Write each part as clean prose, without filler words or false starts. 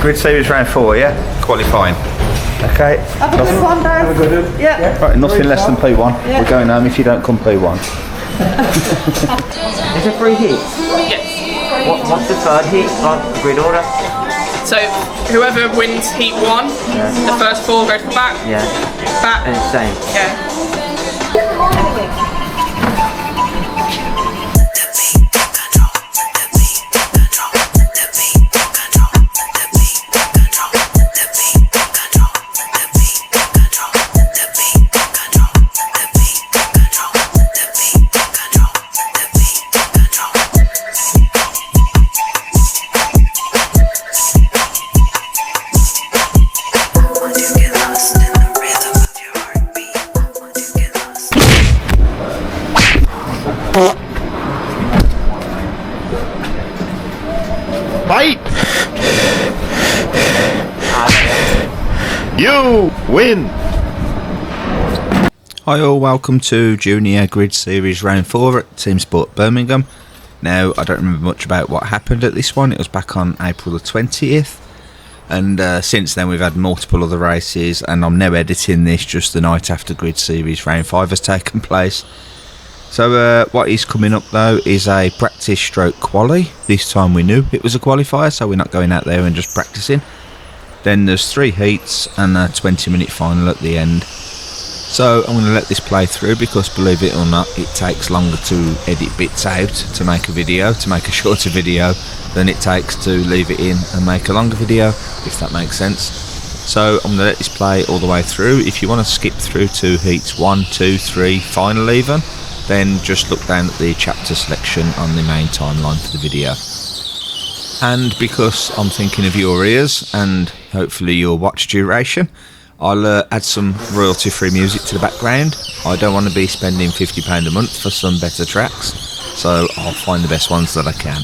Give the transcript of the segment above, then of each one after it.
Grid Series round 4, yeah? Qualifying. Okay. Have a good one, Dave. Have a good one. Yeah. Right, nothing less than P1. Yeah. We're going home if you don't come P1. Is it 3 heats? Yes. What's the third heat on grid order? So whoever wins heat 1, the first 4 go to the back. Yeah. Back. And it's same. Yeah. Fight! You win! Hi all, welcome to Junior Grid Series round 4 at Teamsport Birmingham. Now, I don't remember much about what happened at this one. It was back on April the 20th. And since then we've had multiple other races, and I'm now editing this just the night after Grid Series round 5 has taken place. So what is coming up though is a practice stroke quali. This time we knew it was a qualifier, so we're not going out there and just practicing. Then there's 3 heats and a 20-minute final at the end. So I'm going to let this play through because, believe it or not, it takes longer to edit bits out to make a video, to make a shorter video, than it takes to leave it in and make a longer video, if that makes sense. So I'm going to let this play all the way through. If you want to skip through to heats 1, 2, 3, final even, then just look down at the chapter selection on the main timeline for the video. And because I'm thinking of your ears and hopefully your watch duration, I'll add some royalty-free music to the background. I don't want to be spending £50 a month for some better tracks, so I'll find the best ones that I can.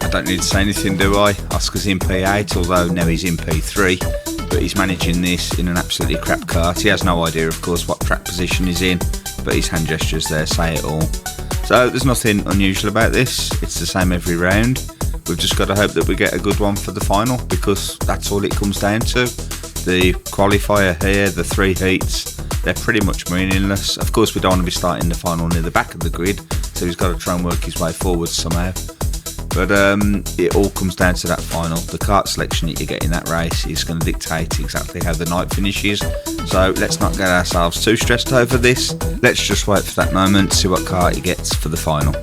I don't need to say anything, do I? Oscar's in P8, although now he's in P3, but he's managing this in an absolutely crap kart. He has no idea, of course, what track position he's in, but his hand gestures there say it all. So there's nothing unusual about this. It's the same every round. We've just got to hope that we get a good one for the final, because that's all it comes down to. The qualifier here, the 3 heats, they're pretty much meaningless. Of course, we don't want to be starting the final near the back of the grid, so he's got to try and work his way forward somehow. But it all comes down to that final. The kart selection that you get in that race is going to dictate exactly how the night finishes. So let's not get ourselves too stressed over this. Let's just wait for that moment, see what kart he gets for the final.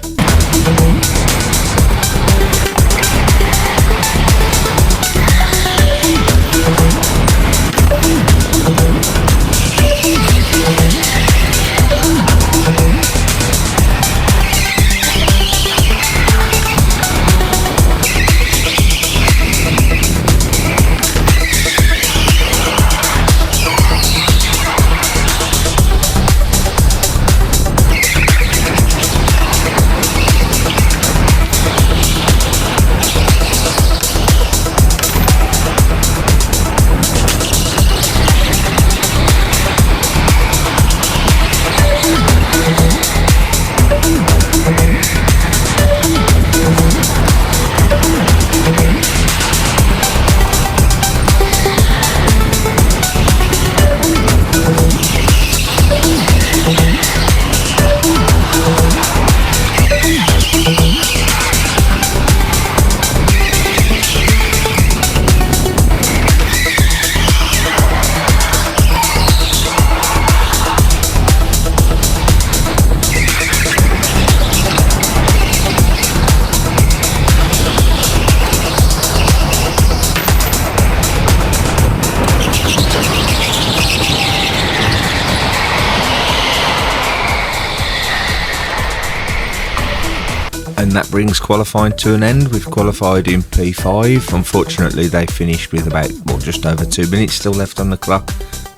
And that brings qualifying to an end. We've qualified in P5. Unfortunately, they finished with about, just over 2 minutes still left on the clock.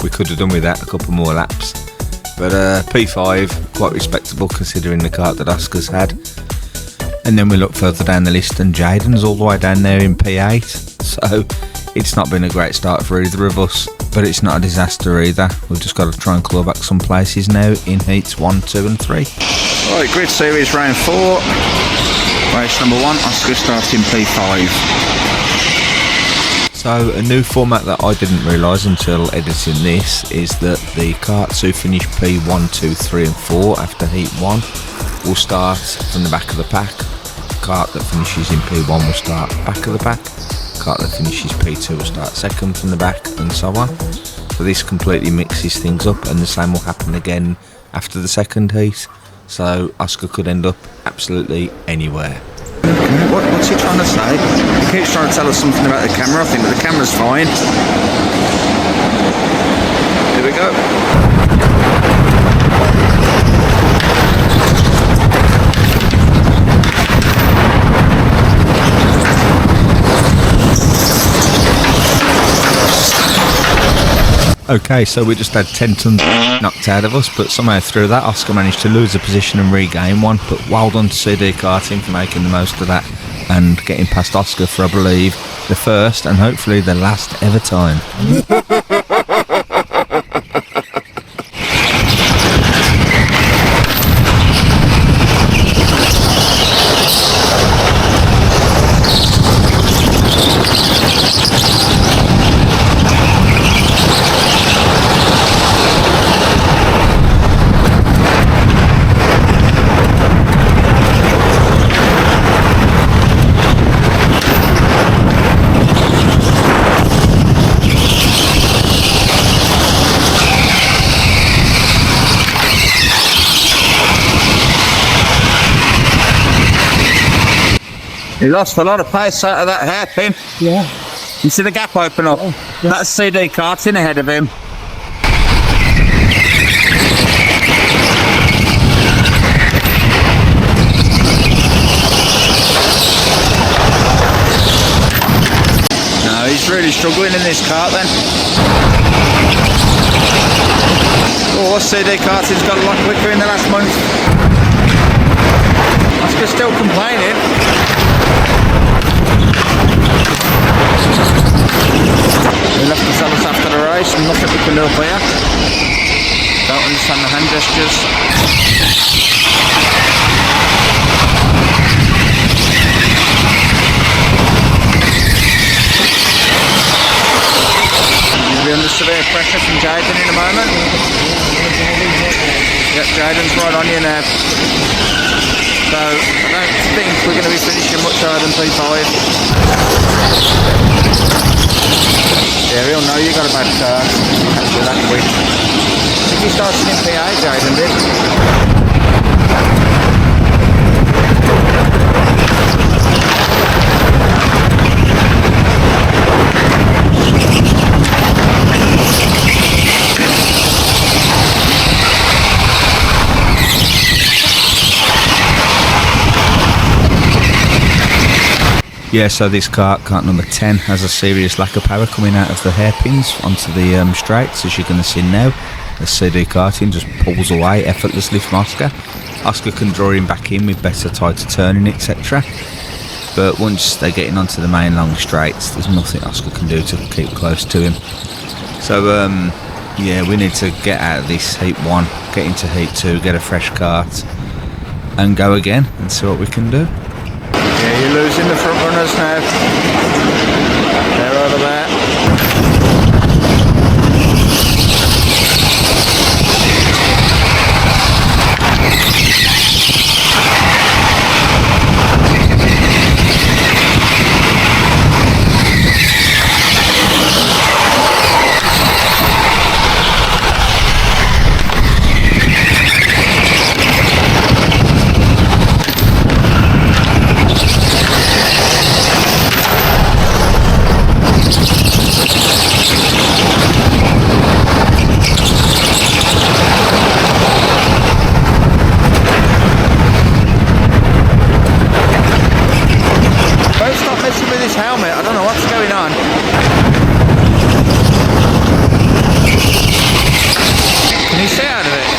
We could have done with that, a couple more laps. But P5, quite respectable considering the kart that Oscar's had. And then we look further down the list and Jaden's all the way down there in P8. So it's not been a great start for either of us, but it's not a disaster either. We've just got to try and claw back some places now in heats 1, 2 and 3. Right, grid series round 4. Race number 1, Oscar starting P5. So a new format that I didn't realise until editing this is that the karts who finish P1, 2, 3 and 4 after heat 1 will start from the back of the pack. Kart that finishes in P1 will start back of the pack. Kart that finishes P2 will start second from the back, and so on. So this completely mixes things up, and the same will happen again after the second heat. So Oscar could end up absolutely anywhere. What's he trying to say? He keeps trying to tell us something about the camera, I think, but the camera's fine. Here we go. Okay, so we just had 10 tons knocked out of us, but somehow through that Oscar managed to lose a position and regain one. But well done to CD Karting for making the most of that and getting past Oscar for, I believe, the first and hopefully the last ever time. He lost a lot of pace out of that hairpin. Yeah. You see the gap open up? Oh, yeah. That's CD Karting ahead of him. No, he's really struggling in this kart then. Oh, CD Karting's got a lot quicker in the last month. Oscar's still complaining. up here. Don't understand the hand gestures. You'll be under severe pressure from Jayden in a moment. Yep, Jayden's right on you now. So I don't think we're going to be finishing much higher than P5. Yeah, he'll know you got a bad car. You can't do that quick. I think he started in P8, Jayden did. Yeah, so this kart number 10, has a serious lack of power coming out of the hairpins onto the straights, as you're going to see now. The CD karting just pulls away effortlessly from Oscar. Oscar can draw him back in with better tighter turning, etc. But once they're getting onto the main long straights, there's nothing Oscar can do to keep close to him. So yeah, we need to get out of this heat 1, get into heat 2, get a fresh kart and go again and see what we can do. Yeah, you're losing the front runners now. They're over there. Helmet, I don't know what's going on. Can you stay out of it?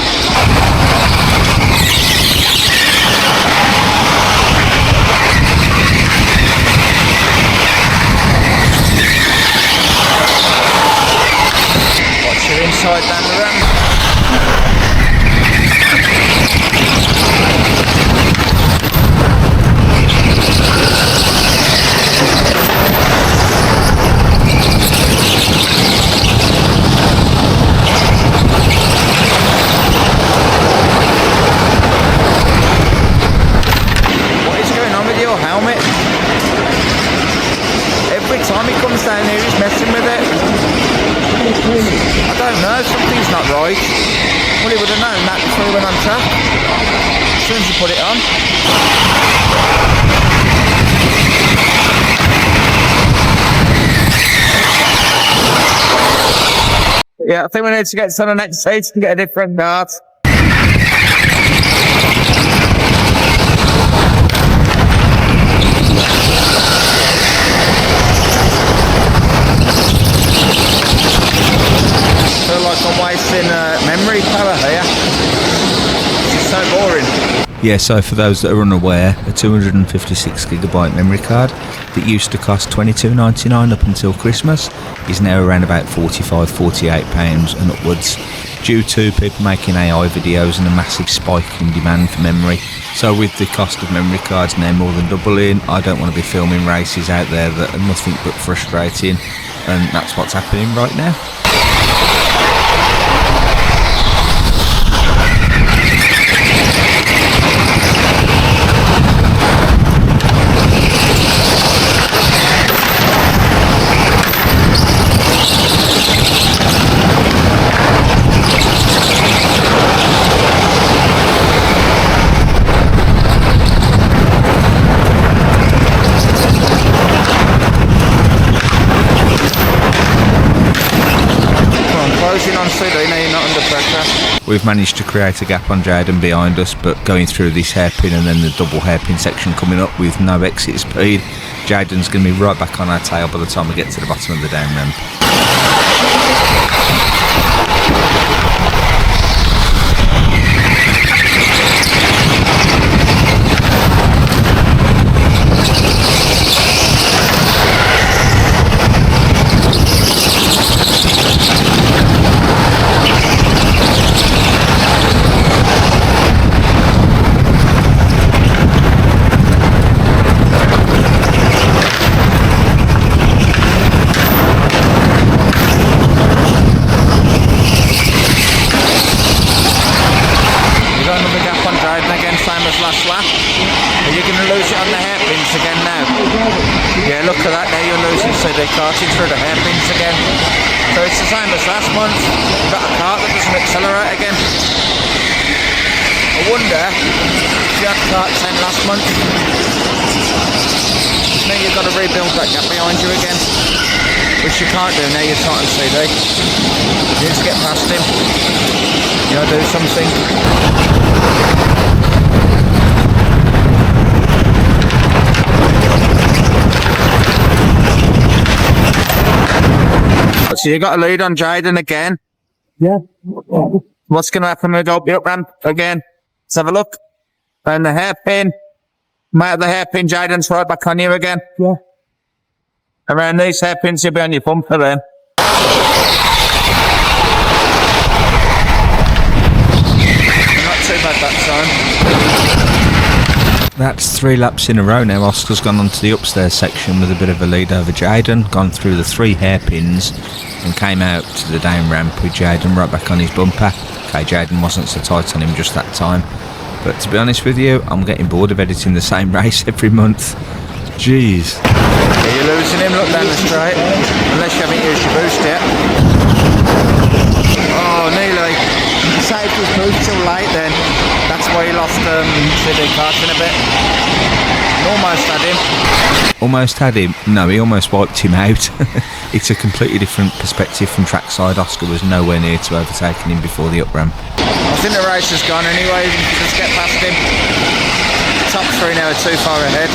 Watch your inside down the ramp. Helmet. Every time he comes down here he's messing with it. I don't know, something's not right. Well, he would have known that before he went on track. As soon as you put it on. Yeah, I think we need to get to the next stage and get a different kart. I feel like I'm wasting memory power here. It's so boring. Yeah, so for those that are unaware, a 256GB memory card that used to cost £22.99 up until Christmas is now around about £45-48 and upwards, due to people making AI videos and a massive spike in demand for memory. So with the cost of memory cards now more than doubling, I don't want to be filming races out there that are nothing but frustrating, and that's what's happening right now. We've managed to create a gap on Jayden behind us, but going through this hairpin and then the double hairpin section coming up with no exit speed, Jayden's going to be right back on our tail by the time we get to the bottom of the down ramp. after that, now you're losing CD karting through the hairpins again. So it's the same as last month. You've got a kart that doesn't accelerate again. I wonder if you had kart 10 last month. Now you've got to rebuild that gap behind you again, which you can't do now you're tight on CD. You need to get past him. You gotta do something. So you got a lead on Jaden again. Yeah. What's going to happen when we go up the up ramp again? Let's have a look. And the hairpin. Out the hairpin, Jaden's right back on you again. Yeah. Around these hairpins, you'll be on your bumper then. Not too bad that time. That's 3 laps in a row now. Oscar's gone onto the upstairs section with a bit of a lead over Jaden, gone through the 3 hairpins and came out to the down ramp with Jaden right back on his bumper. Okay, Jaden wasn't so tight on him just that time. But to be honest with you, I'm getting bored of editing the same race every month. Jeez. Yeah, you're losing him, look down the straight. Unless you haven't used your boost yet. Oh, nearly. He saved his boost till late then. That's why he lost CD karting a bit. Almost had him. Almost had him? No, he almost wiped him out. It's a completely different perspective from trackside. Oscar was nowhere near to overtaking him before the up ramp. I think the race has gone anyway, just get past him. Top 3 now are too far ahead.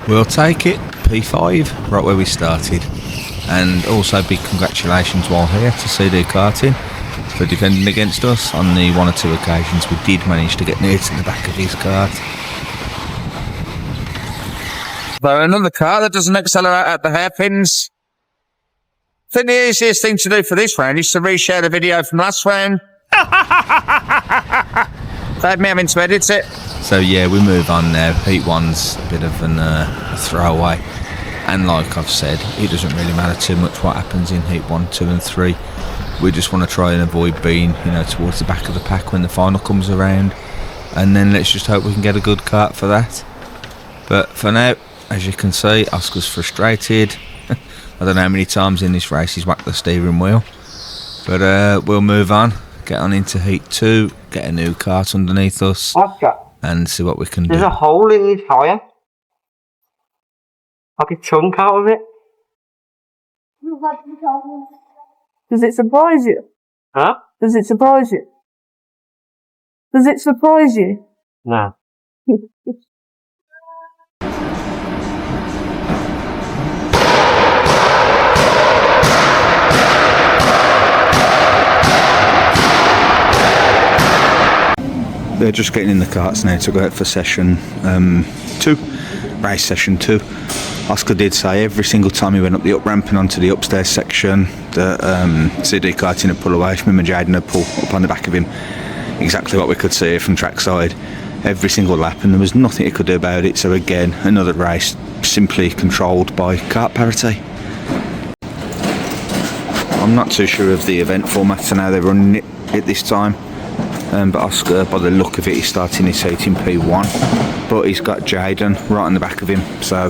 We'll take it, P5, right where we started. And also big congratulations while here to CD Karting for defending against us. On the 1 or 2 occasions we did manage to get near to the back of his kart. Though another car that doesn't accelerate at the hairpins. I think the easiest thing to do for this round is to reshare the video from last round. Save me having to edit it. So yeah, we move on now. Heat 1's a bit of a throwaway. And like I've said, it doesn't really matter too much what happens in Heat 1, 2 and 3. We just want to try and avoid being, towards the back of the pack when the final comes around. And then let's just hope we can get a good kart for that. But for now, as you can see, Oscar's frustrated. I don't know how many times in this race he's whacked the steering wheel. But we'll move on, get on into Heat 2, get a new kart underneath us. Oscar, and see what we can do. there's a hole in this tyre. Like a chunk out of it. Does it surprise you? Huh? Does it surprise you? Does it surprise you? No. They're just getting in the karts now to go out for session 2, race session 2. Oscar did say every single time he went up the up ramp and onto the upstairs section that CD karting would pull away from him and Jaden would pull up on the back of him. Exactly what we could see from trackside every single lap, and there was nothing he could do about it. So again, another race simply controlled by kart parity. I'm not too sure of the event format and how they're running it at this time. But Oscar, by the look of it, he's starting his heat in P1, but he's got Jaden right on the back of him, so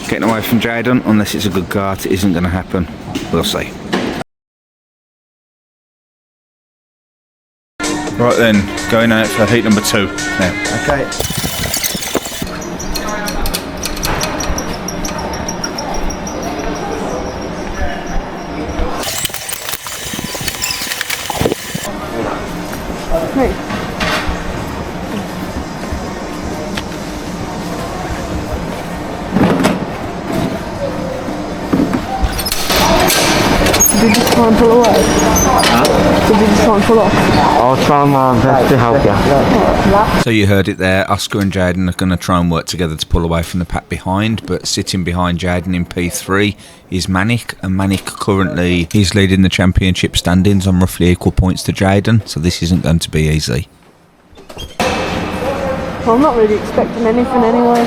getting away from Jaden, unless it's a good kart, it isn't going to happen. We'll see. Right then, going out for heat number 2 now. Okay. Did you just try and pull away? Did you just try and pull off? I'll try my best to help you. So you heard it there, Oscar and Jaden are going to try and work together to pull away from the pack behind, but sitting behind Jaden in P3 is Manic, and Manic currently is leading the championship standings on roughly equal points to Jaden, so this isn't going to be easy. Well, I'm not really expecting anything anyway.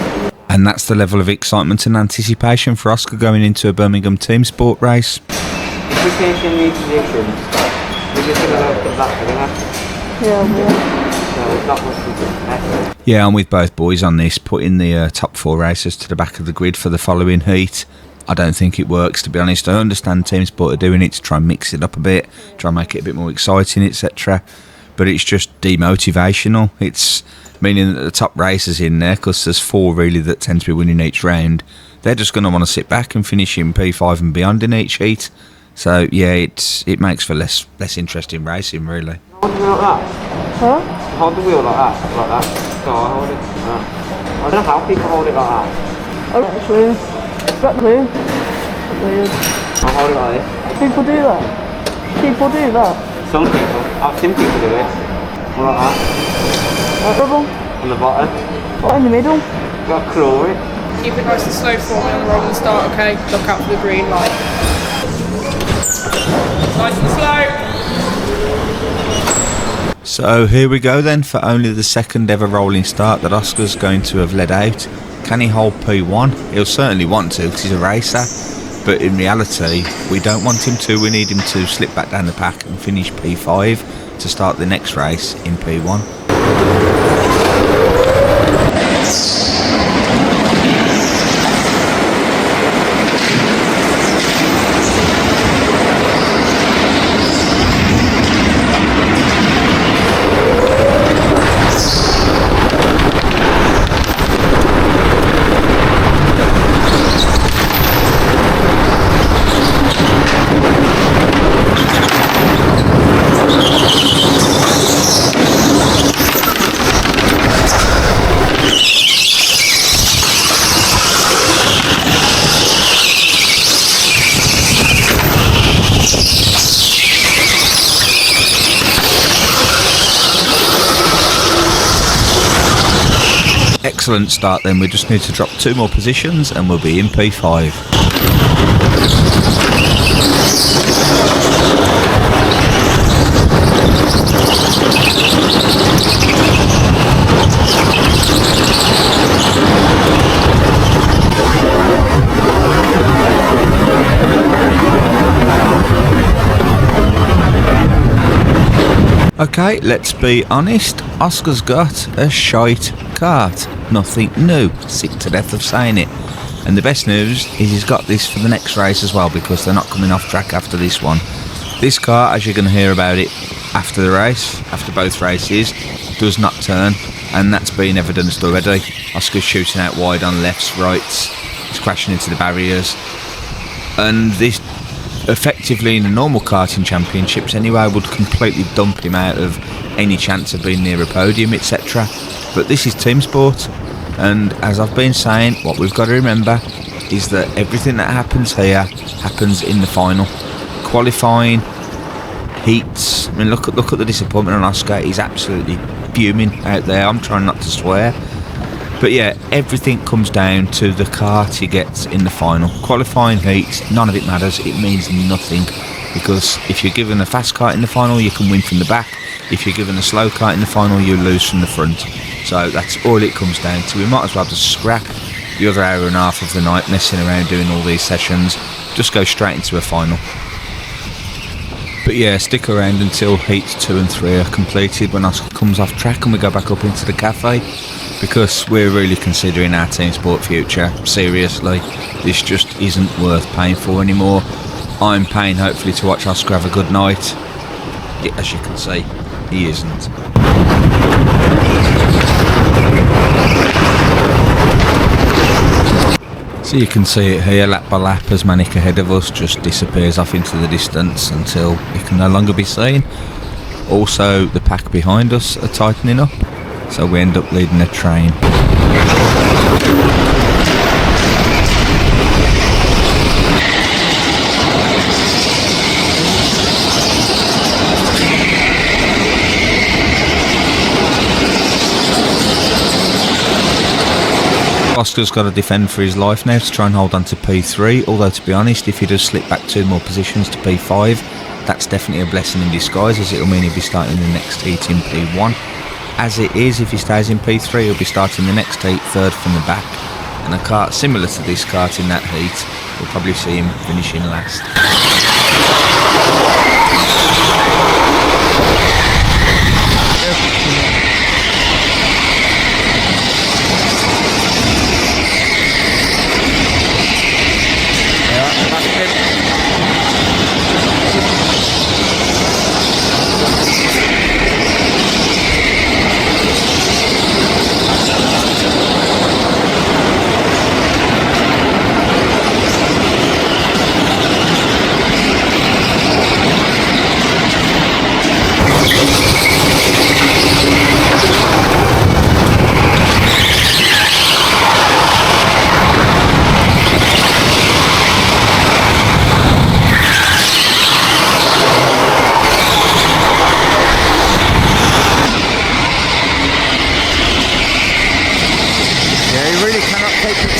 And that's the level of excitement and anticipation for Oscar going into a Birmingham Teamsport race. If we change in these positions, we're just going to go for that, isn't it? Yeah, So there's not much we can expect. Yeah, I'm with both boys on this, putting the top 4 racers to the back of the grid for the following heat. I don't think it works, to be honest. I understand Teamsport are doing it to try and mix it up a bit, try and make it a bit more exciting, etc. But it's just demotivational. It's meaning that the top racers in there, because there's 4 really that tend to be winning each round, they're just going to want to sit back and finish in P5 and beyond in each heat. So yeah, it makes for less interesting racing, really. Hold the wheel like that. Huh? Hold the wheel like that. So I hold it. I don't know how people hold it like that. I don't actually. Got the clue. Weird. I hold it like this. People do that. People do that. Some people. I've seen people do it. Like that. Right, rubble. On the bottom. What, in the middle? Got to claw it. Keep it nice and slow for me on the rolling start, okay? Look out for the green light. Nice and slow. So here we go then, for only the second ever rolling start that Oscar's going to have led out. Can he hold P1? He'll certainly want to, because he's a racer, but in reality we don't want him to. We need him to slip back down the pack and finish P5 to start the next race in P1. Excellent start then. We just need to drop 2 more positions and we'll be in P5. Okay, let's be honest, Oscar's got a shite kart. Nothing new, sick to death of saying it. And the best news is he's got this for the next race as well, because they're not coming off track after this one. This kart, as you're going to hear about it after the race, after both races, does not turn, and that's been evidenced already. Oscar's shooting out wide on lefts, rights, he's crashing into the barriers, and this effectively in the normal karting championships anyway would completely dump him out of any chance of being near a podium, etc. But this is team sport, and as I've been saying, what we've got to remember is that everything that happens here happens in the final. Qualifying, heats, I mean look at the disappointment on Oscar. He's absolutely fuming out there. I'm trying not to swear. But yeah, everything comes down to the kart he gets in the final. Qualifying, heats, none of it matters. It means nothing, because if you're given a fast kart in the final, you can win from the back. If you're given a slow kart in the final, you lose from the front. So that's all it comes down to. We might as well just scrap the other hour and a half of the night messing around doing all these sessions. Just go straight into a final. But yeah, stick around until heats 2 and 3 are completed, when Oscar comes off track and we go back up into the cafe, because we're really considering our team sport future. Seriously, this just isn't worth paying for anymore. I'm paying hopefully to watch Oscar have a good night. Yeah, as you can see, he isn't. So you can see it here, lap by lap, as Manic ahead of us just disappears off into the distance until it can no longer be seen. Also, the pack behind us are tightening up, so we end up leading a train. Oscar's got to defend for his life now to try and hold on to P3, although to be honest, if he does slip back 2 more positions to P5, that's definitely a blessing in disguise, as it'll mean he'll be starting the next heat in P1. As it is, if he stays in P3, he'll be starting the next heat third from the back. And a kart similar to this kart in that heat, we'll probably see him finishing last.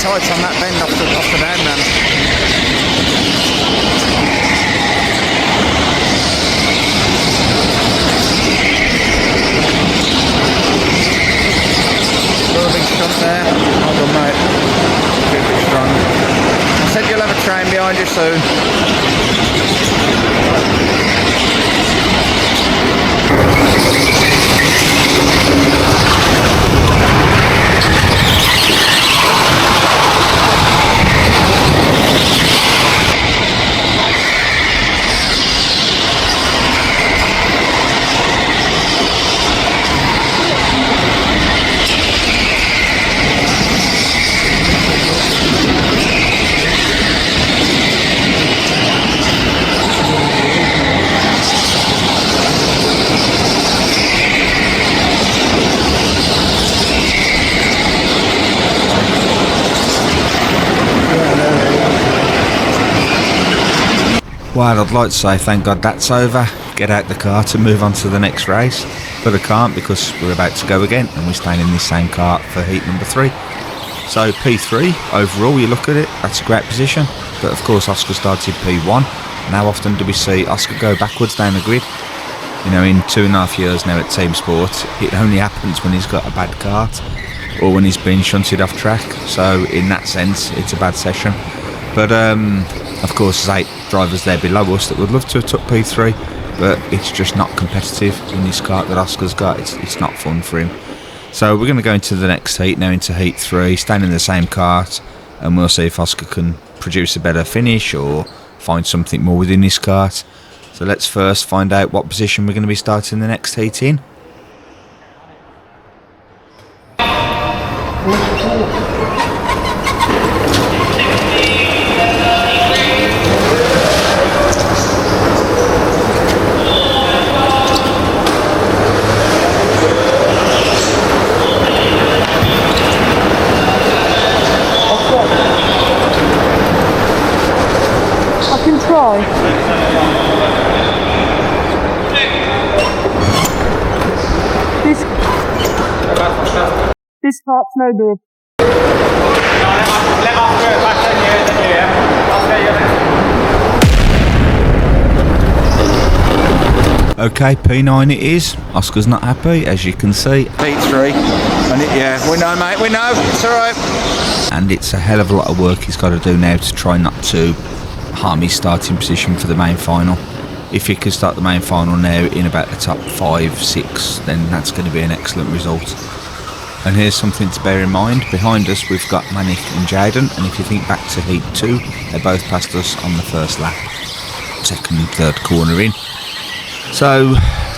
Tight on that bend off the down ramp. Got a big shunt there. Well done, mate. Keep it strong. I said you'll have a train behind you soon. Well, I'd like to say thank God that's over, get out the car to move on to the next race, but I can't because we're about to go again and we're staying in this same kart for heat number 3. So P3, overall you look at it, that's a great position, but of course Oscar started P1, and how often do we see Oscar go backwards down the grid? You know, in 2.5 years now at Teamsport, it only happens when he's got a bad kart or when he's been shunted off track, so in that sense it's a bad session. But of course there's 8 drivers there below us that would love to have took P3, but it's just not competitive in this kart that Oscar's got. It's not fun for him. So we're going to go into the next heat now, into heat 3, staying in the same kart, and we'll see if Oscar can produce a better finish or find something more within this kart. So let's first find out what position we're going to be starting the next heat in. This part's no good. Okay, P9 it is. Oscar's not happy, as you can see. P3. And yeah, we know, mate, we know. It's alright. And it's a hell of a lot of work he's got to do now to try not to harm his starting position for the main final. If he could start the main final now in about the top 5, 6, then that's going to be an excellent result. And here's something to bear in mind. Behind us we've got Mallett and Jaden, and if you think back to heat 2, they both passed us on the first lap, second and third corner in. So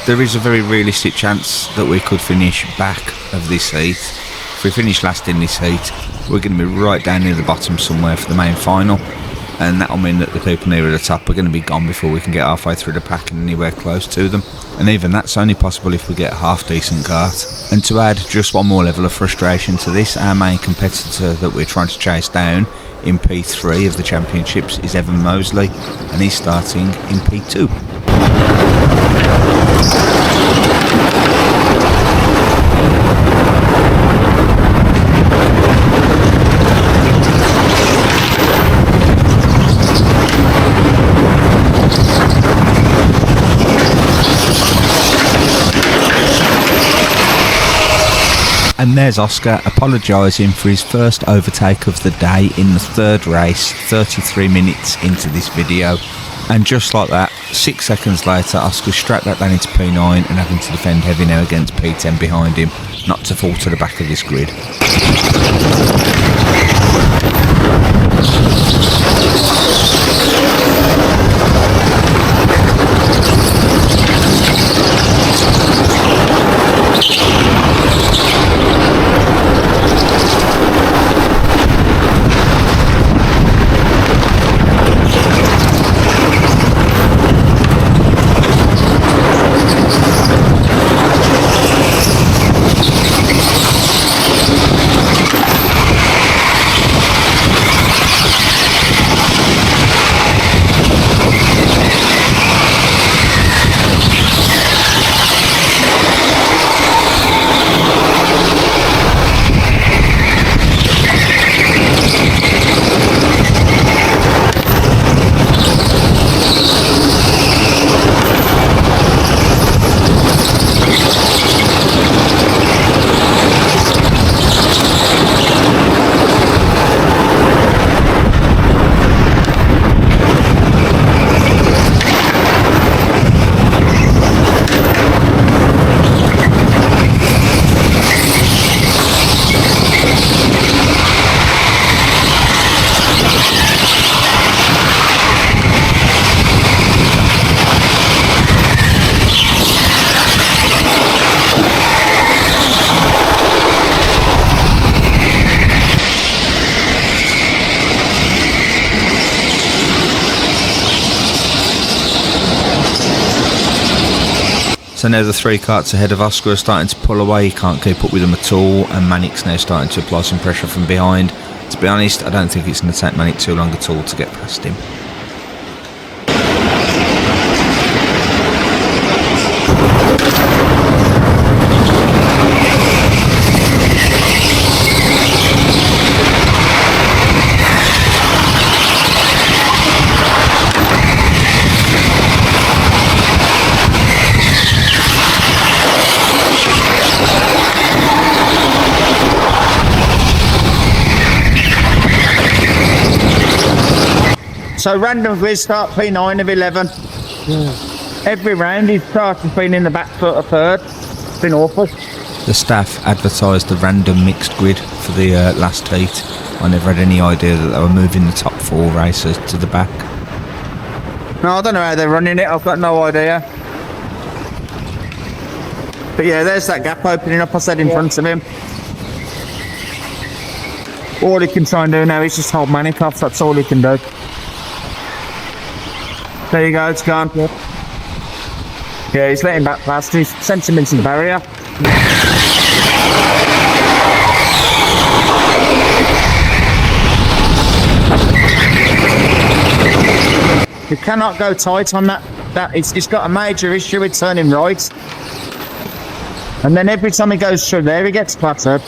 there is a very realistic chance that we could finish back of this heat. If we finish last in this heat, we're going to be right down near the bottom somewhere for the main final, and that'll mean that the people nearer the top are going to be gone before we can get halfway through the pack and anywhere close to them. And even that's only possible if we get a half decent kart. And to add just one more level of frustration to this, our main competitor that we're trying to chase down in P3 of the championships is Evan Mosley, and he's starting in P2. there's Oscar apologising for his first overtake of the day in the third race, 33 minutes into this video. And just like that, 6 seconds later, Oscar's straight back down into P9 and having to defend heavy now against P10 behind him, not to fall to the back of this grid. So now the 3 karts ahead of Oscar are starting to pull away. He can't keep up with them at all, and Manic's now starting to apply some pressure from behind. To be honest, I don't think it's going to take Manic too long at all to get past him. So random viz start P9 of 11. Every round his start has been in the back foot of third. It's been awful. The staff advertised the random mixed grid for the last heat. I never had any idea that they were moving the top 4 racers to the back. No, I don't know how they're running it. I've got no idea. But yeah, there's that gap opening up I said in front of him. All he can try and do now is just hold Manic off. That's all he can do. There you go, it's gone. Yeah, he's letting back past. He's sent him into the barrier. You cannot go tight on that. It's got a major issue with turning right. And then every time he goes through there, he gets plateaued,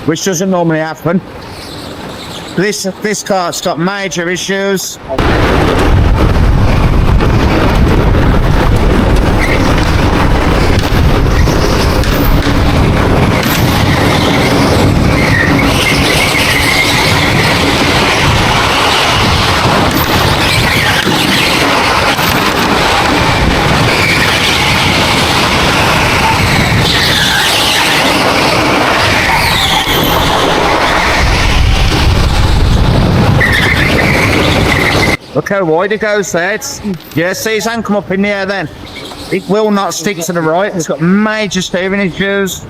which doesn't normally happen. This car's got major issues. Look how wide it goes there. Yeah, see his hand come up in the air then. It will not stick to the right. It's got major steering issues.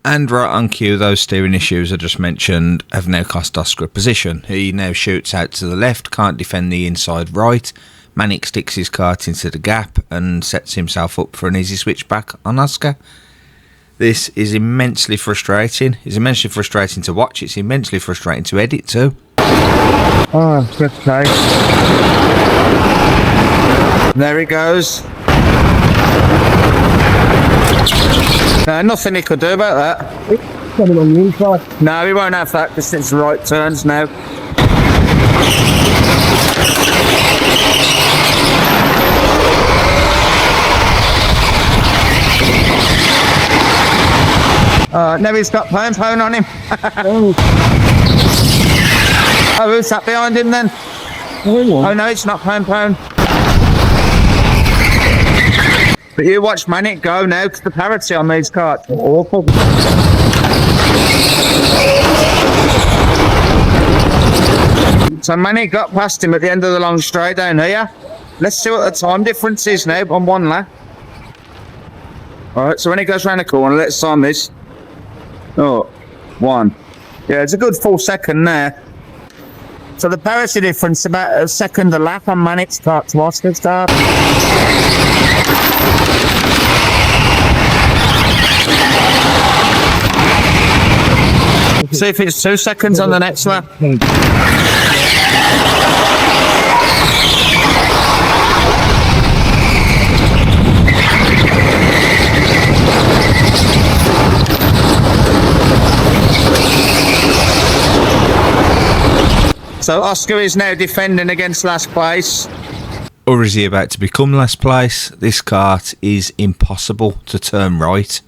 And right on cue, those steering issues I just mentioned have now cost Oscar a position. He now shoots out to the left, can't defend the inside right. Manic sticks his kart into the gap and sets himself up for an easy switch back on Oscar. This is immensely frustrating. It's immensely frustrating to watch. It's immensely frustrating to edit too. Oh, good play. There he goes. No, nothing he could do about that. Coming on the inside. No, he won't have that because it's the right turns now. Now he's got pone on him. Oh, who's that behind him then? Oh no, it's not pone. But you watch Mallett go now, because the parity on these carts are awful. So Mallett got past him at the end of the long straight down here. Let's see what the time difference is now on one lap. Alright, so when he goes round the corner, let's time this. Oh, 1. Yeah, it's a good full second there. So the parity difference is about a second a lap on Mallett's start to Oscar's start. See if it's 2 seconds on the next lap. So Oscar is now defending against last place. Or is he about to become last place? This kart is impossible to turn right,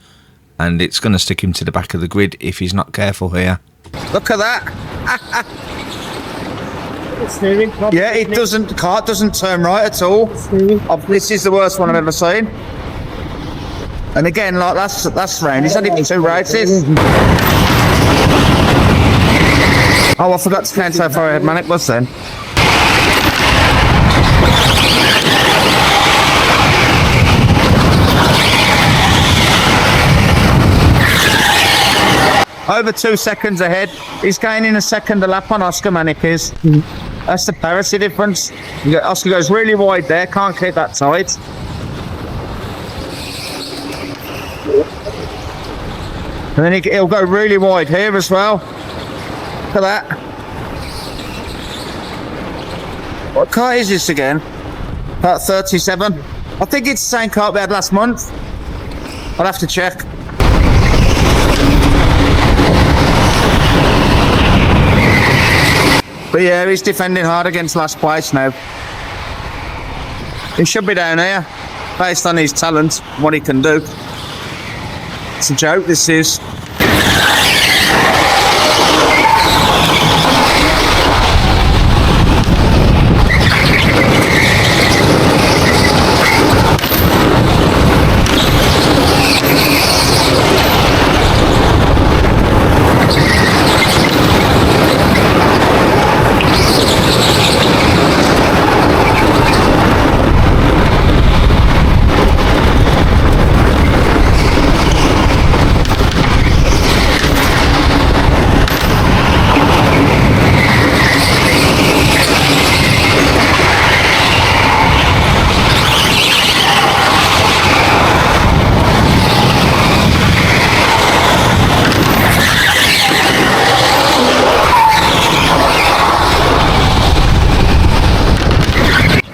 and it's going to stick him to the back of the grid if he's not careful here. Look at that. Yeah, it doesn't. The kart doesn't turn right at all. This is the worst one I've ever seen. And again, like last round, he's only been 2 races. Oh, I forgot to count how far ahead Mallett was then. Over 2 seconds ahead. He's gaining a second a lap on Oscar, Mallett is. That's the parity difference. Oscar goes really wide there, can't keep that tight. And then he'll go really wide here as well. Look at that. What car is this again? About 37. I think it's the same car we had last month. I'll have to check. But yeah, he's defending hard against last place now. He should be down here, based on his talent, what he can do. It's a joke, this is.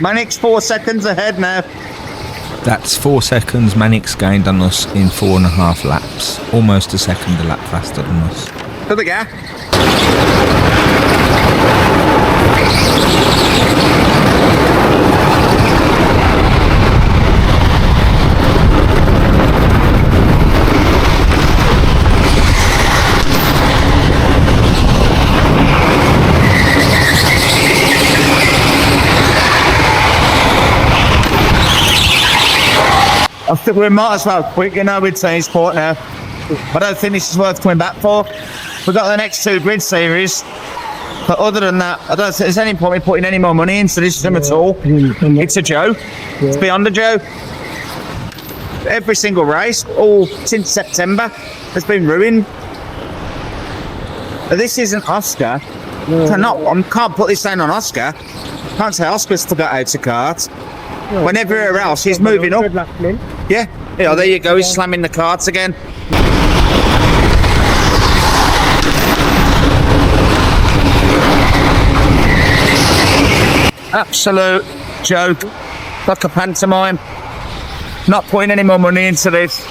Mallett's 4 seconds ahead now. That's 4 seconds Mallett's gained on us in 4.5 laps. Almost a second a lap faster than us. Look at the gap. I think we might as well quit, with Teamsport now. I don't think this is worth coming back for. We've got the next 2 grid series. But other than that, I don't think there's any point in putting any more money into this system at all. It's a joke. It's beyond a joke. Every single race, all since September, has been ruined. This isn't Oscar. I can't put this down on Oscar. I can't say Oscar's forgot how to kart. When everywhere else he's moving up. Yeah, there you go, he's slamming the karts again. Absolute joke. Like a pantomime. Not putting any more money into this.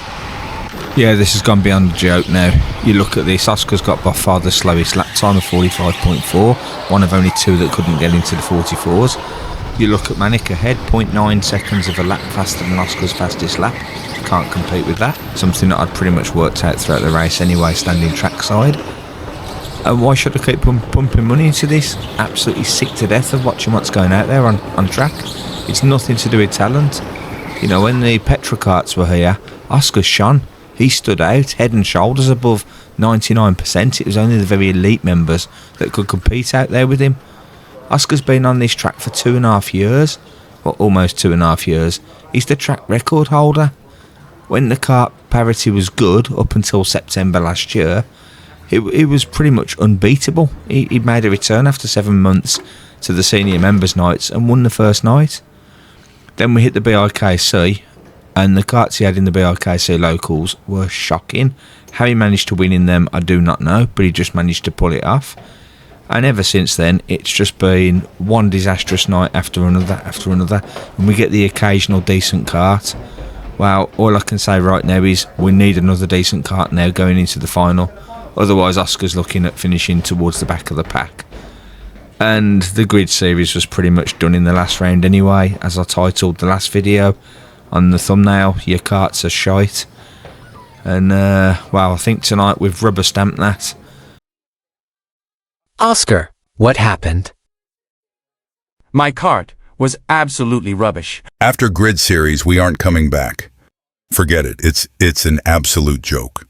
Yeah, this has gone beyond a joke now. You look at this, Oscar's got by far the slowest lap time of 45.4. One of only 2 that couldn't get into the 44s. You look at Mallett ahead, 0.9 seconds of a lap faster than Oscar's fastest lap. can't compete with that. Something that I'd pretty much worked out throughout the race anyway, standing trackside. And why should I keep pumping money into this? Absolutely sick to death of watching what's going out there on track. It's nothing to do with talent. You know, when the petrol karts were here, Oscar shone. He stood out head and shoulders above 99%. It was only the very elite members that could compete out there with him. Oscar's been on this track for 2.5 years, or almost 2.5 years. He's the track record holder. When the kart parity was good up until September last year, it was pretty much unbeatable. He made a return after 7 months to the senior members nights and won the first night. Then we hit the BIKC, and the karts he had in the BIKC locals were shocking. How he managed to win in them, I do not know, but he just managed to pull it off. And ever since then, it's just been one disastrous night after another, and we get the occasional decent kart. Well, all I can say right now is we need another decent kart now going into the final. Otherwise, Oscar's looking at finishing towards the back of the pack. And the grid series was pretty much done in the last round anyway, as I titled the last video on the thumbnail, your karts are shite. And, well, I think tonight we've rubber stamped that. Oscar, what happened? My kart was absolutely rubbish. After grid series, we aren't coming back. Forget it. It's an absolute joke.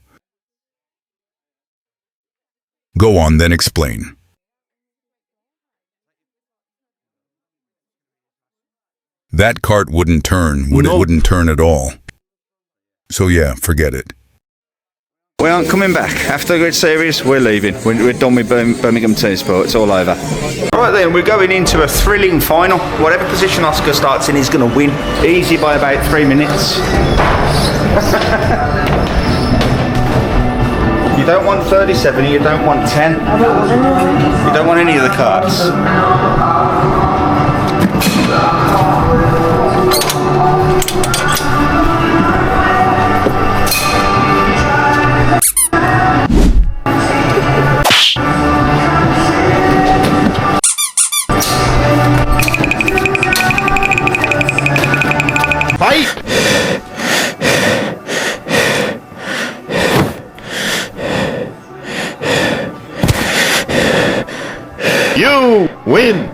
Go on, then explain. That kart wouldn't turn. It wouldn't turn at all. So yeah, forget it. We aren't coming back. After the grid series, we're leaving. We're done with Birmingham Teamsport. It's all over. Right then, we're going into a thrilling final. Whatever position Oscar starts in, he's going to win. Easy by about 3 minutes. You don't want 37, you don't want 10. You don't want any of the cards. Fight! You win!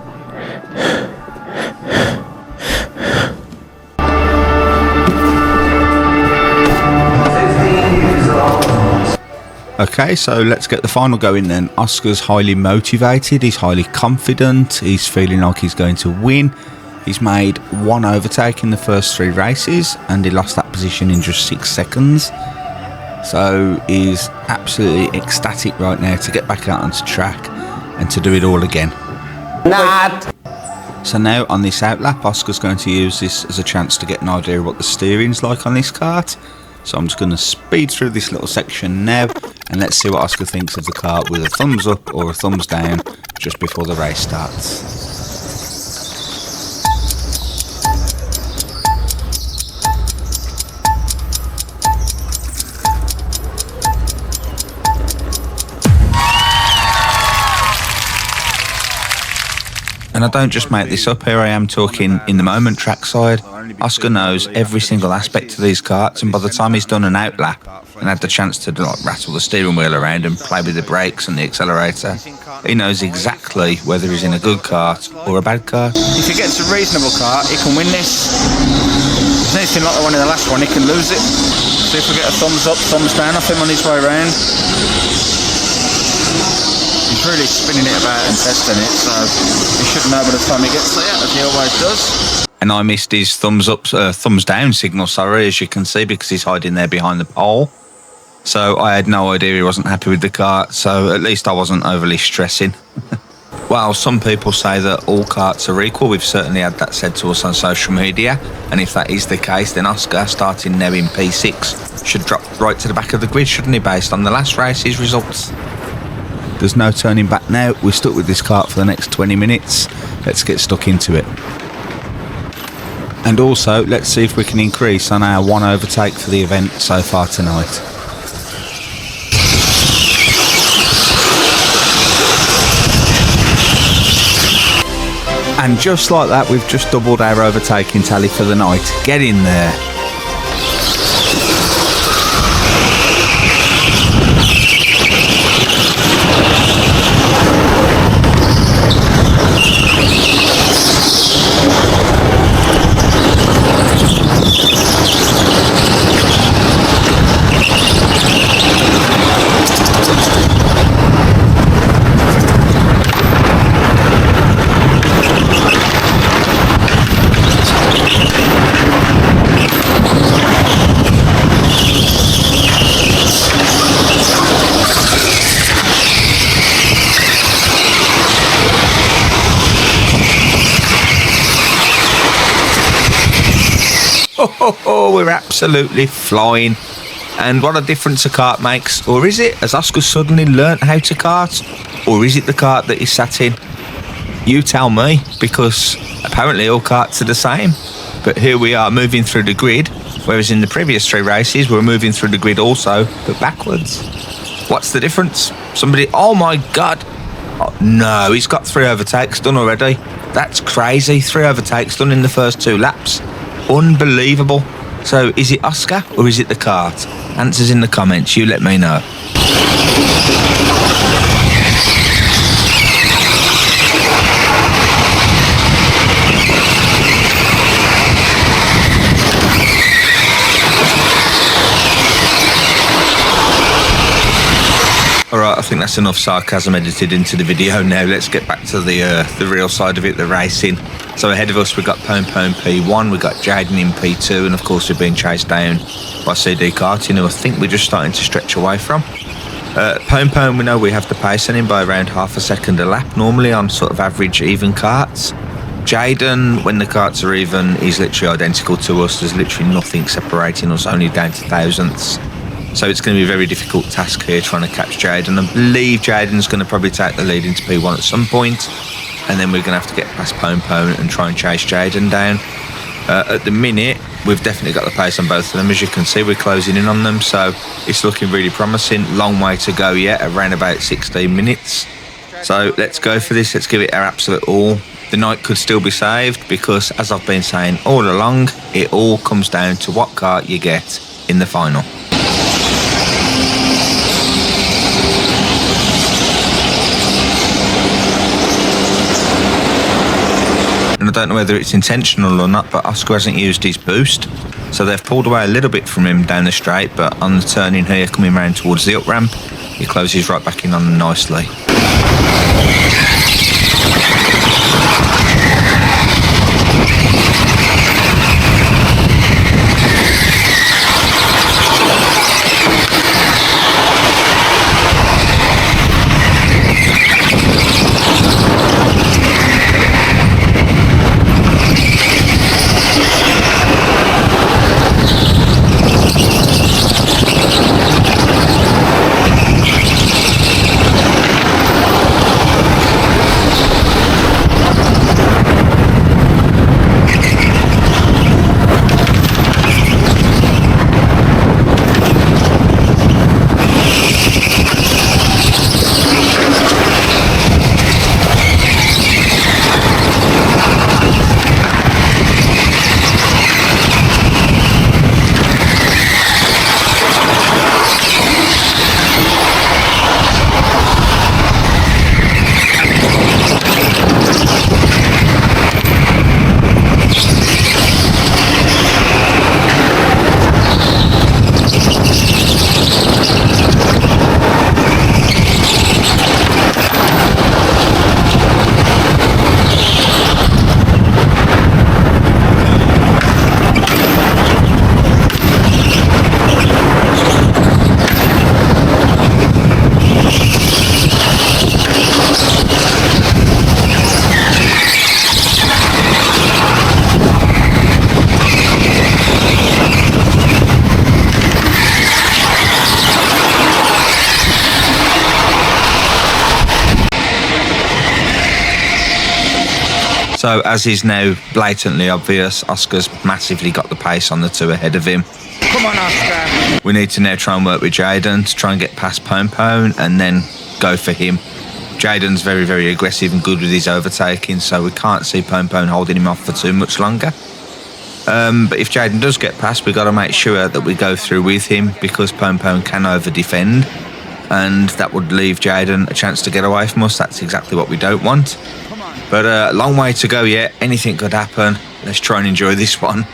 Okay, so let's get the final going then. Oscar's highly motivated, he's highly confident, he's feeling like he's going to win. He's made one overtake in the first 3 races and he lost that position in just 6 seconds. So he's absolutely ecstatic right now to get back out onto track and to do it all again. So now on this outlap, Oscar's going to use this as a chance to get an idea of what the steering's like on this kart. So I'm just going to speed through this little section now and let's see what Oscar thinks of the kart with a thumbs up or a thumbs down just before the race starts. And I don't just make this up, here I am talking in the moment trackside. Oscar knows every single aspect of these karts, and by the time he's done an outlap and had the chance to rattle the steering wheel around and play with the brakes and the accelerator, he knows exactly whether he's in a good kart or a bad kart. If he gets a reasonable kart, he can win this. If it's anything like the one in the last one, he can lose it. So if we get a thumbs up, thumbs down off him on his way around. He's really spinning it about and testing it, so he should know by the time he gets there, as he always does. And I missed his thumbs up, thumbs down signal, sorry, as you can see, because he's hiding there behind the pole. So I had no idea he wasn't happy with the kart, so at least I wasn't overly stressing. Well, some people say that all karts are equal. We've certainly had that said to us on social media. And if that is the case, then Oscar, starting now in P6, should drop right to the back of the grid, shouldn't he, based on the last race's results? There's no turning back now. We're stuck with this kart for the next 20 minutes. Let's get stuck into it. And also, let's see if we can increase on our one overtake for the event so far tonight. And just like that, we've just doubled our overtaking tally for the night. Get in there. We're absolutely flying. And what a difference a kart makes. Or is it? Has Oscar suddenly learnt how to kart? Or is it the kart that he's sat in? You tell me, because apparently all karts are the same. But here we are moving through the grid, whereas in the previous 3 races we were moving through the grid also, but backwards. What's the difference? Somebody, oh my God. Oh, no, he's got 3 overtakes done already. That's crazy. 3 overtakes done in the first 2 laps. Unbelievable. So is it Oscar or is it the kart? Answers in the comments, you let me know. Alright, I think that's enough sarcasm edited into the video now. Let's get back to the real side of it, the racing. So ahead of us we've got Pone P1, we've got Jaden in P2, and of course we're being chased down by CD Karting, who I think we're just starting to stretch away from. Pone, we know we have to pace on him by around half a second a lap, normally on sort of average even karts. Jaden, when the karts are even, he's literally identical to us. There's literally nothing separating us, only down to thousandths. So it's going to be a very difficult task here trying to catch Jaden. I believe Jaden's going to probably take the lead into P1 at some point, and then we're going to have to get past Pone and try and chase Jaden down. At the minute, we've definitely got the pace on both of them. As you can see, we're closing in on them, so it's looking really promising. Long way to go yet, around about 16 minutes. So let's go for this, let's give it our absolute all. The night could still be saved because, as I've been saying all along, it all comes down to what kart you get in the final. And I don't know whether it's intentional or not, but Oscar hasn't used his boost, so they've pulled away a little bit from him down the straight, but on the turn in here coming round towards the up ramp, he closes right back in on them nicely. So, as is now blatantly obvious, Oscar's massively got the pace on the 2 ahead of him. Come on, Oscar. We need to now try and work with Jaden to try and get past Pone and then go for him. Jaden's very, very aggressive and good with his overtaking, so we can't see Pone holding him off for too much longer. But if Jaden does get past, we've got to make sure that we go through with him, because Pone can over-defend, and that would leave Jaden a chance to get away from us. That's exactly what we don't want. But long way to go yet. Anything could happen. Let's try and enjoy this one.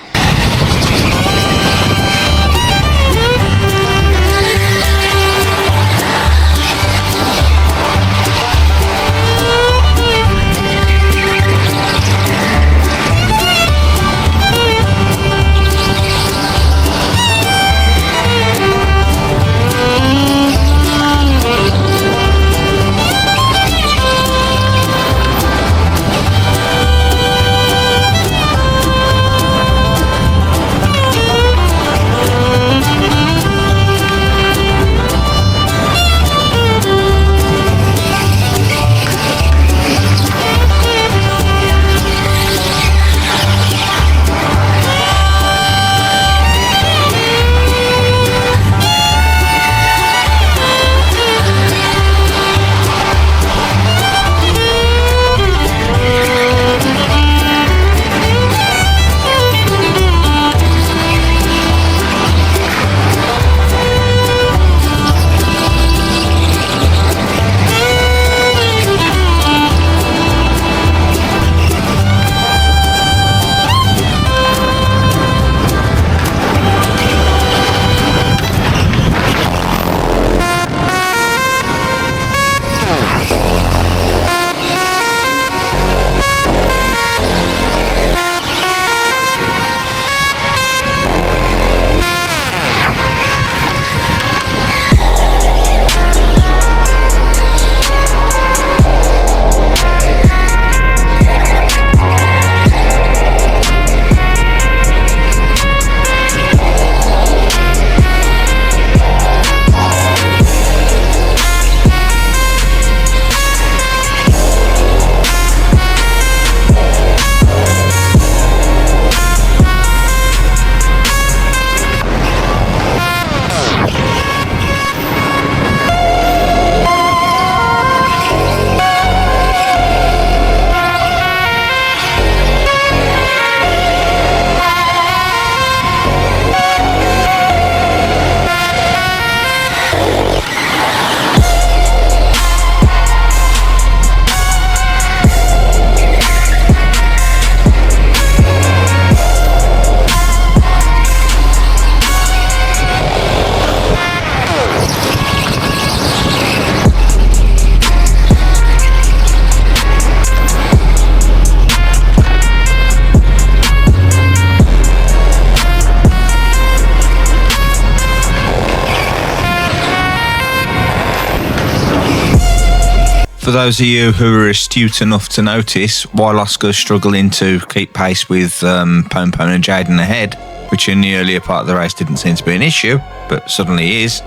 For those of you who are astute enough to notice, while Oscar's struggling to keep pace with Pone and Jaden ahead, which in the earlier part of the race didn't seem to be an issue, but suddenly is,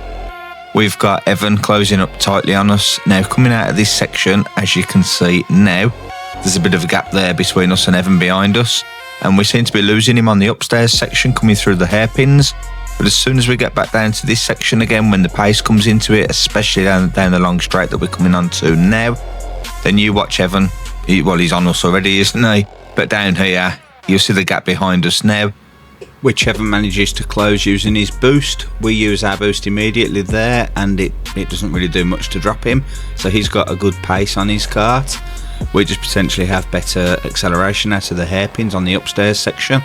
we've got Evan closing up tightly on us. Now, coming out of this section, as you can see now, there's a bit of a gap there between us and Evan behind us, and we seem to be losing him on the upstairs section coming through the hairpins. But as soon as we get back down to this section again, when the pace comes into it, especially down the long straight that we're coming onto now, then you watch Evan. He's on us already, isn't he? But down here, you'll see the gap behind us now, which Evan manages to close using his boost. We use our boost immediately there, and it doesn't really do much to drop him. So he's got a good pace on his kart. We just potentially have better acceleration out of the hairpins on the upstairs section.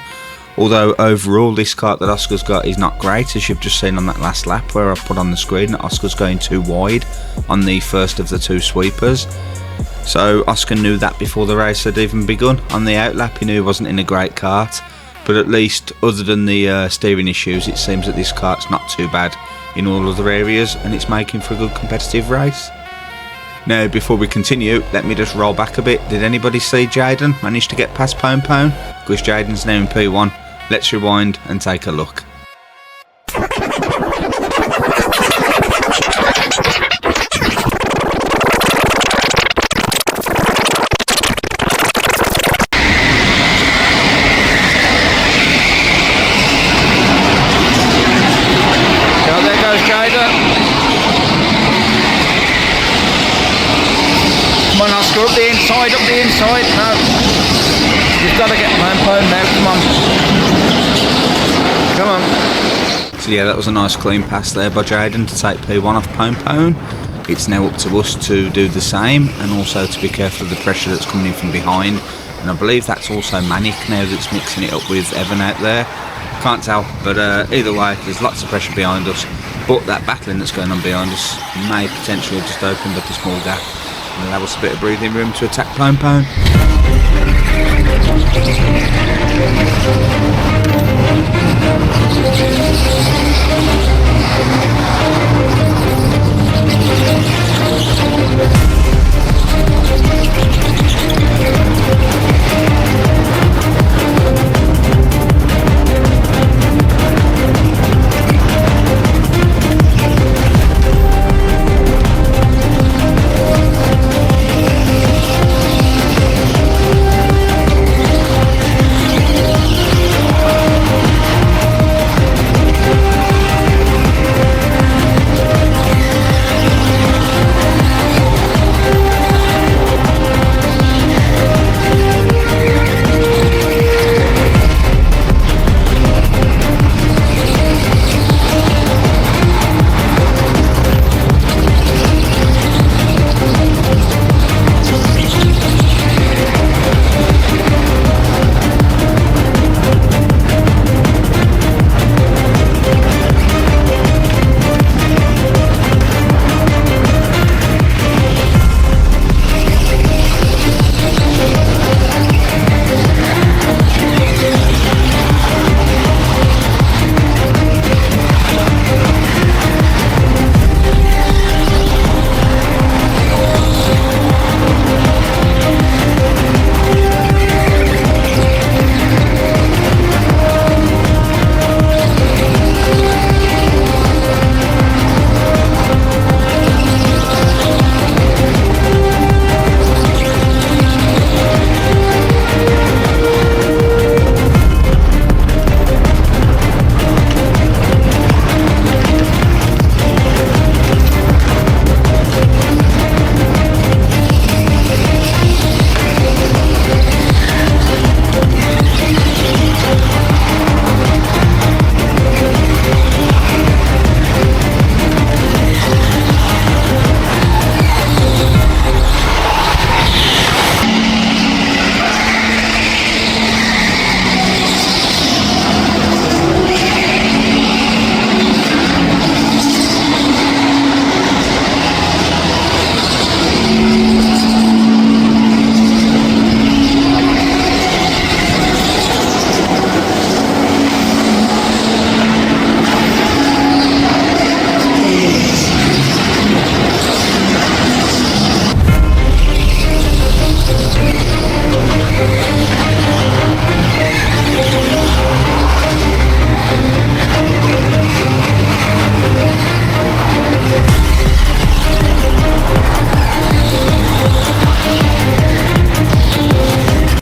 Although overall this kart that Oscar's got is not great, as you've just seen on that last lap where I put on the screen that Oscar's going too wide on the first of the two sweepers. So Oscar knew that before the race had even begun. On the outlap he knew he wasn't in a great kart, but at least other than the steering issues, it seems that this kart's not too bad in all other areas, and it's making for a good competitive race. Now, before we continue, let me just roll back a bit. Did anybody see Jaden manage to get past Pone? Because Jaden's now in P1. Let's rewind and take a look. Come on, there goes Jaden. Come on, Oscar, up the inside, No. You've got to get Pone now, come on. So yeah, that was a nice clean pass there by Jaden to take P1 off Pone. It's now up to us to do the same, and also to be careful of the pressure that's coming in from behind. And I believe that's also Manic now that's mixing it up with Evan out there. Can't tell, but either way, there's lots of pressure behind us. But that battling that's going on behind us may potentially have just opened up a small gap and allow us a bit of breathing room to attack Pone.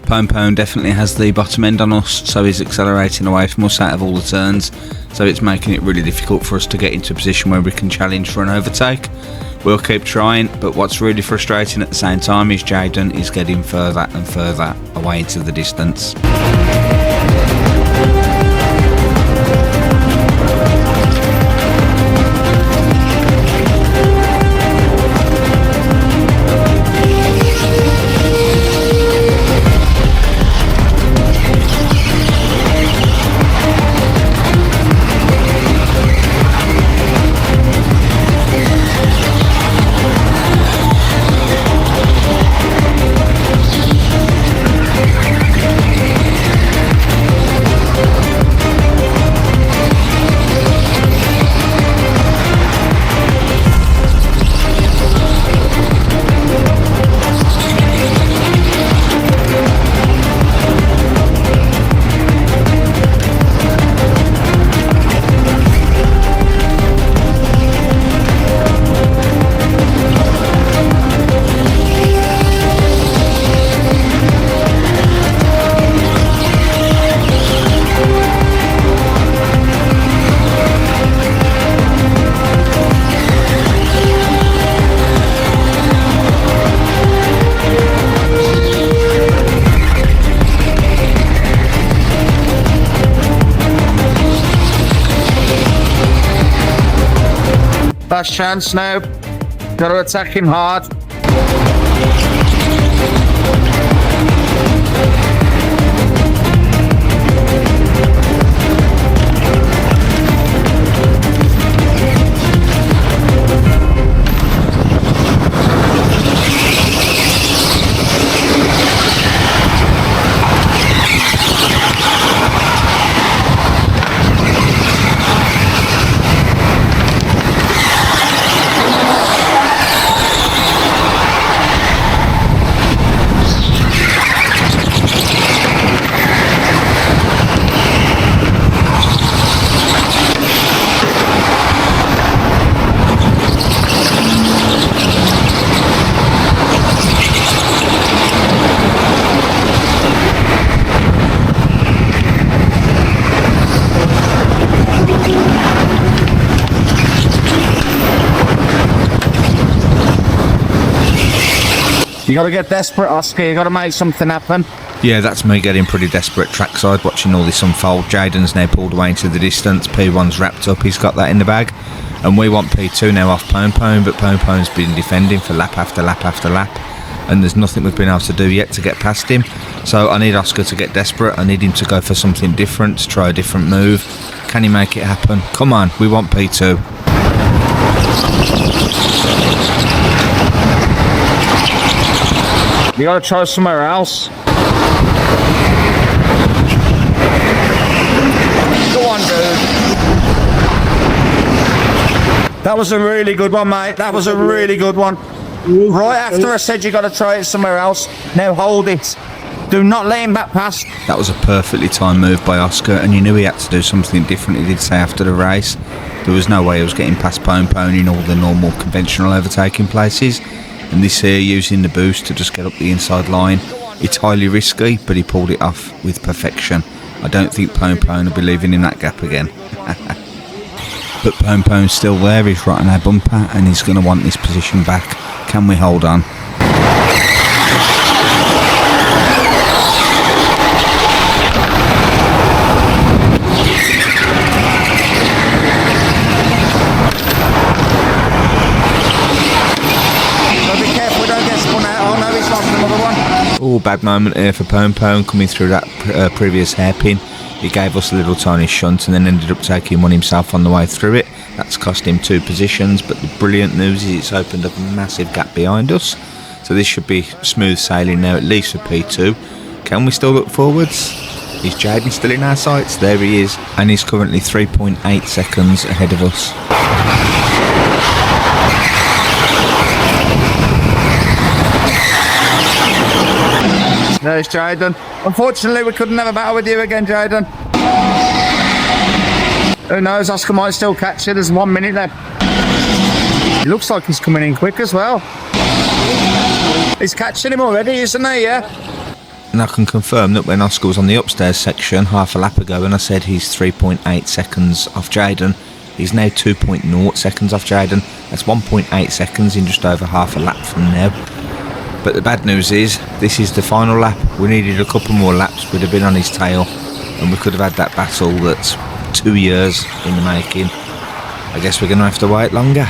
Pone definitely has the bottom end on us, so he's accelerating away from us out of all the turns, so it's making it really difficult for us to get into a position where we can challenge for an overtake. We'll keep trying, but what's really frustrating at the same time is Jaden is getting further and further away into the distance. Last chance now. Got to attack him hard. You got to get desperate, Oscar. You got to make something happen. Yeah, that's me getting pretty desperate trackside, watching all this unfold. Jaden's now pulled away into the distance. P1's wrapped up, he's got that in the bag. And we want P2 now off Pone, but Pone's been defending for lap after lap after lap. And there's nothing we've been able to do yet to get past him. So I need Oscar to get desperate. I need him to go for something different, to try a different move. Can he make it happen? Come on, we want P2. You got to try somewhere else. Go on, dude. That was a really good one, mate. That was a really good one. Right after I said you got to try it somewhere else, now hold it. Do not let him back past. That was a perfectly timed move by Oscar, and you knew he had to do something different. He did say after the race there was no way he was getting past Pone in all the normal conventional overtaking places. And this here, using the boost to just get up the inside line, it's highly risky, but he pulled it off with perfection. I don't think Pone will be leaving in that gap again. But Pone's still there, he's right on our bumper, and he's going to want this position back. Can we hold on? Oh, bad moment here for Pone coming through that previous hairpin. He gave us a little tiny shunt and then ended up taking one himself on the way through it. That's cost him 2 positions, but the brilliant news is it's opened up a massive gap behind us. So this should be smooth sailing now, at least for P2. Can we still look forwards? Is Jaden still in our sights? There he is, and he's currently 3.8 seconds ahead of us. There's Jaden. Unfortunately, we couldn't have a battle with you again, Jaden. Who knows, Oscar might still catch you. There's 1 minute left. It looks like he's coming in quick as well. He's catching him already, isn't he? Yeah. And I can confirm that when Oscar was on the upstairs section half a lap ago and I said he's 3.8 seconds off Jayden, he's now 2.0 seconds off Jayden. That's 1.8 seconds in just over half a lap from now. But the bad news is, this is the final lap. We needed a couple more laps, we'd have been on his tail, and we could have had that battle that's 2 years in the making. I guess we're going to have to wait longer.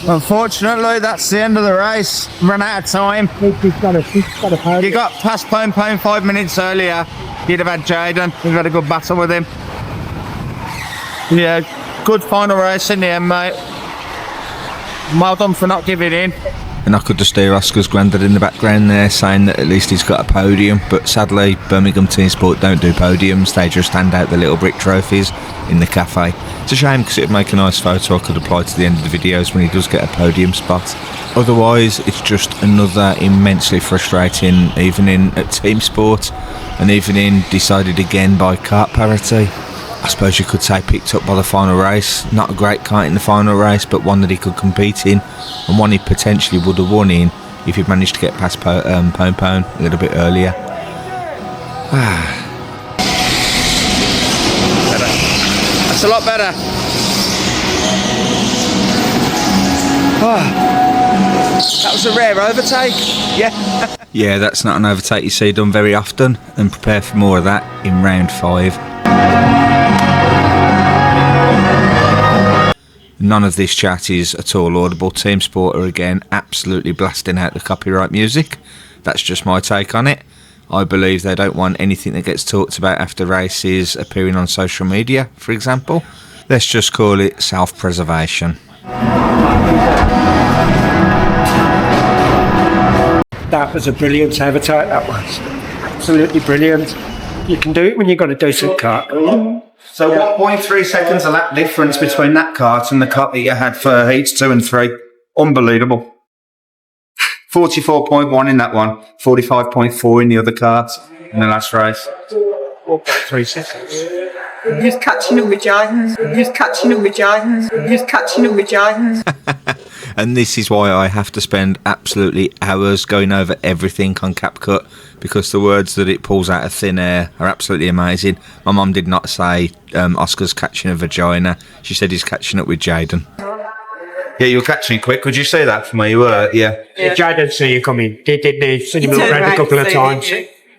Unfortunately, that's the end of the race. Run out of time. You got past Pone 5 minutes earlier. You'd have had Jayden. We've had a good battle with him. Yeah, good final race in the end, mate. Well done for not giving in. And I could just hear Oscar's granddad in the background there saying that at least he's got a podium, but sadly Birmingham Teamsport don't do podiums, they just hand out the little brick trophies in the cafe. It's a shame because it would make a nice photo I could apply to the end of the videos when he does get a podium spot. Otherwise it's just another immensely frustrating evening at Teamsport, an evening decided again by kart parity. I suppose you could say picked up by the final race. Not a great kart in the final race, but one that he could compete in, and one he potentially would have won in if he'd managed to get past Pone a little bit earlier. That's a lot better. That was a rare overtake. Yeah. Yeah, that's not an overtake you see done very often, and prepare for more of that in round 5. None of this chat is at all audible. Teamsport are again absolutely blasting out the copyright music. That's just my take on it. I believe they don't want anything that gets talked about after races appearing on social media, for example. Let's just call it self-preservation. That was a brilliant overtake, that was. Absolutely brilliant. You can do it when you've got a decent kart. So 1.3 seconds a lap difference between that kart and the kart that you had for heats 2 and 3. Unbelievable. 44.1 in that one, 45.4 in the other kart in the last race. 4.3 seconds. Just catching up with Jayden. Just catching up with Jayden. Just catching up with Jayden. And this is why I have to spend absolutely hours going over everything on CapCut, because the words that it pulls out of thin air are absolutely amazing. My mum did not say Oscar's catching a vagina. She said he's catching up with Jayden. Yeah, you were catching it quick. Could you say that for me? You were, yeah. Jayden saw you coming. Didn't he? Seen him look around a couple of times.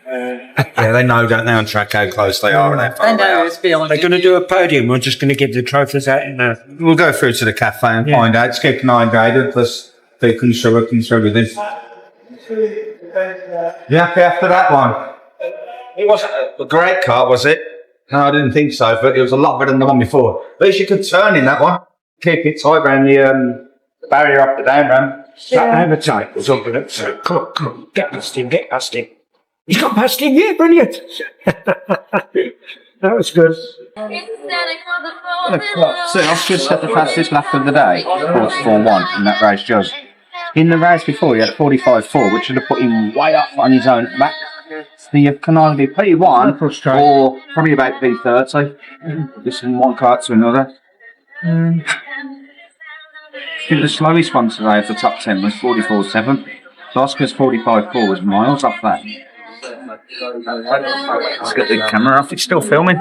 Yeah, they know, don't they, on track how close they are. I know, it's beyond. They're going to do a podium. We're just going to give the trophies out in there. We'll go through to the cafe and find out. Just keep an eye on Jayden, plus they can show with this. You happy after that one? It wasn't a great car, was it? No, I didn't think so, but it was a lot better than the one before. At least you could turn in that one. Keep it tight around the barrier up the down ramp. That overtake was unbelievable. So, come on. Get past him, get past him. He's got past him, yeah, brilliant. That was good. So Oscar set the fastest lap of the day, 44.1 in that race just. In the race before he had 45.4, which would have put him way up on his own back. So you can either be P1 or probably about P30. Just from one kart to another. I think the slowest one today of the top 10 was 44.7. So Oscar's 45.4 was miles off that. Let's get the camera off, it's still filming.